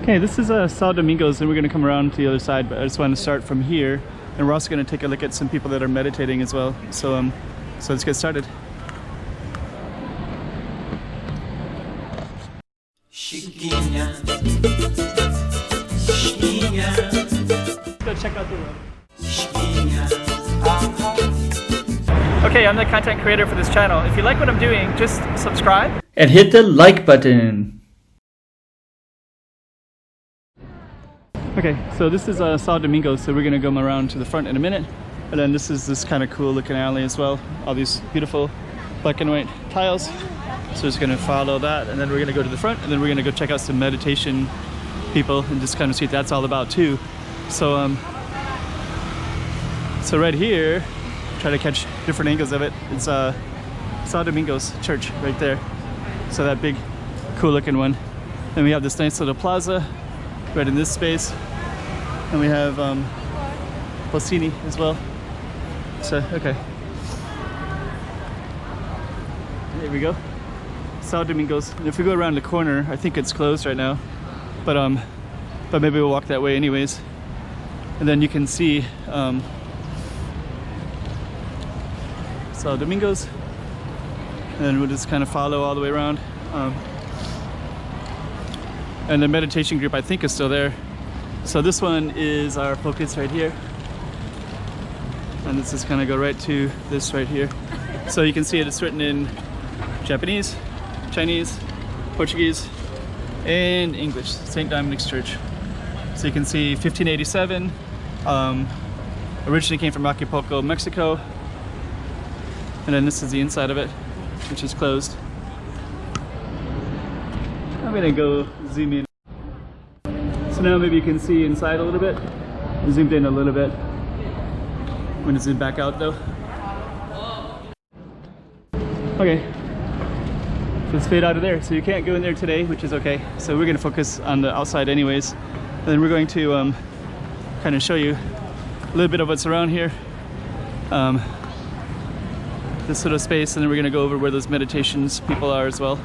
Okay, this is Sao Domingos, and we're going to come around to the other side, but I just want to start from here, and we're also going to take a look at some people that are meditating as well. So let's get started. Chiquinha, Chiquinha. Let's go check out the room. Chiquinha. Okay, I'm the content creator for this channel. If you like what I'm doing, just subscribe and hit the like button. Okay, so this is Sao Domingos, so we're going to go around to the front in a minute. And then this is this kind of cool looking alley as well. All these beautiful black and white tiles. So just going to follow that, and then we're going to go to the front, and then we're going to go check out some meditation people and just kind of see what that's all about too. So so right here, try to catch different angles of it. It's Sao Domingos Church right there. So that big cool looking one. Then we have this nice little plaza right in this space, and we have Bocini as well. So okay, there we go, Sao Domingos. And if we go around the corner, I think it's closed right now, but maybe we'll walk that way anyways, and then you can see Sao Domingos, and then we'll just kind of follow all the way around. And the meditation group, I think, is still there. So this one is our focus right here. And let's just kind of go right to this right here. So you can see it's written in Japanese, Chinese, Portuguese, and English. St. Dominic's Church. So you can see 1587. Originally came from Acapulco, Mexico. And then this is the inside of it, which is closed. I'm gonna go zoom in. So now maybe you can see inside a little bit. I zoomed in a little bit. I'm gonna zoom back out though. Okay, so let's fade out of there. So you can't go in there today, which is okay. So we're gonna focus on the outside anyways. And then we're going to kind of show you a little bit of what's around here. This little space, and then we're gonna go over where those meditations people are as well.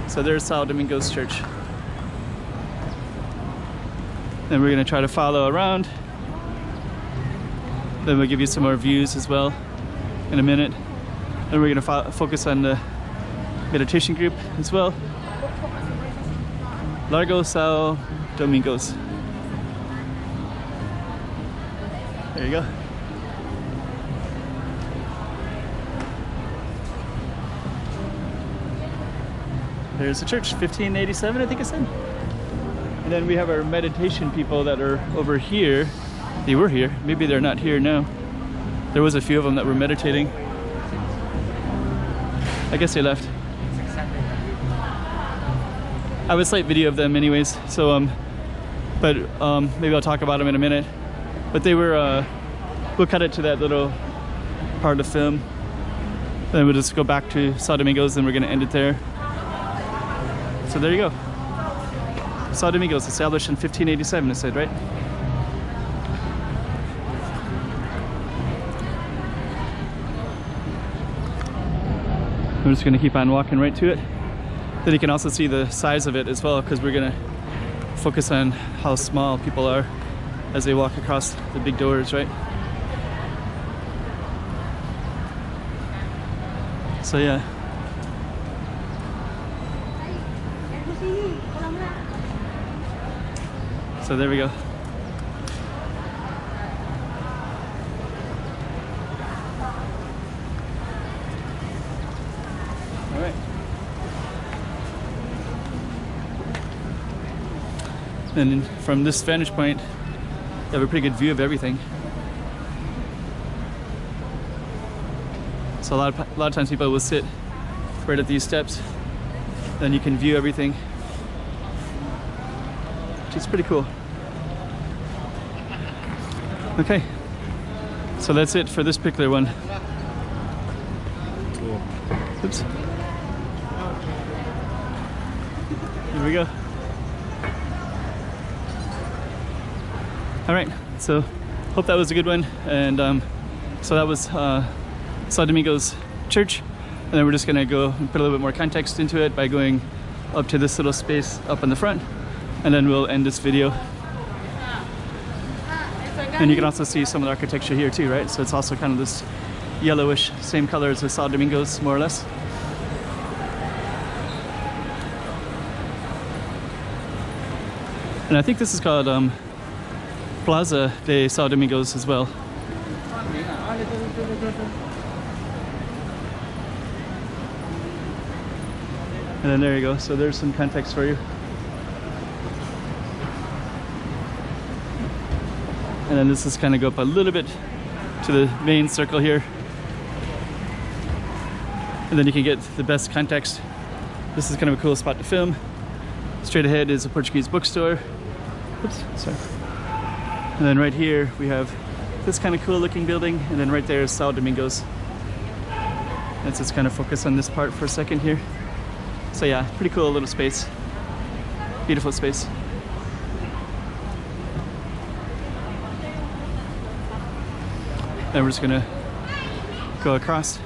So there's Sao Domingos Church. Then we're going to try to follow around. Then we'll give you some more views as well in a minute. Then we're going to focus on the meditation group as well. Largo Sao Domingos. There you go. There's the church, 1587, I think it said. And then we have our meditation people that are over here. They were here. Maybe they're not here now. There was a few of them that were meditating. I guess they left. I have a slight video of them anyways. So, maybe I'll talk about them in a minute. But they were, we'll cut it to that little part of the film. Then we'll just go back to Sao Domingos, and we're gonna end it there. So there you go. Sao Domingos, established in 1587, it said, right? I'm just going to keep on walking right to it. Then you can also see the size of it as well, because we're going to focus on how small people are as they walk across the big doors, right? So yeah. So there we go. All right. And from this vantage point, you have a pretty good view of everything. So a lot of times people will sit right at these steps, then you can view everything, which is pretty cool. Okay, so that's it for this particular one. Oops. Here we go. All right, so hope that was a good one. And so that was Sao Domingos Church. And then we're just gonna go and put a little bit more context into it by going up to this little space up in the front. And then we'll end this video. And you can also see some of the architecture here too, right? So it's also kind of this yellowish, same color as the Sao Domingos, more or less. And I think this is called Plaza de Sao Domingos as well. And then there you go. So there's some context for you. And then this is kind of go up a little bit to the main circle here. And then you can get the best context. This is kind of a cool spot to film. Straight ahead is a Portuguese bookstore. Oops, sorry. And then right here we have this kind of cool looking building. And then right there is Sao Domingos. Let's just kind of focus on this part for a second here. So yeah, pretty cool little space. Beautiful space. Then we're just gonna go across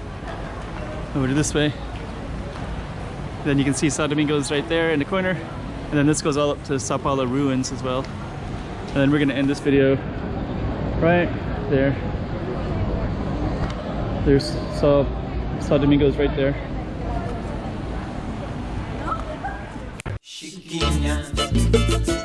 over to this way. Then you can see Sao Domingos right there in the corner. And then this goes all up to Sao Paulo ruins as well. And then we're gonna end this video right there. There's Sao Domingos right there. Chiquinha.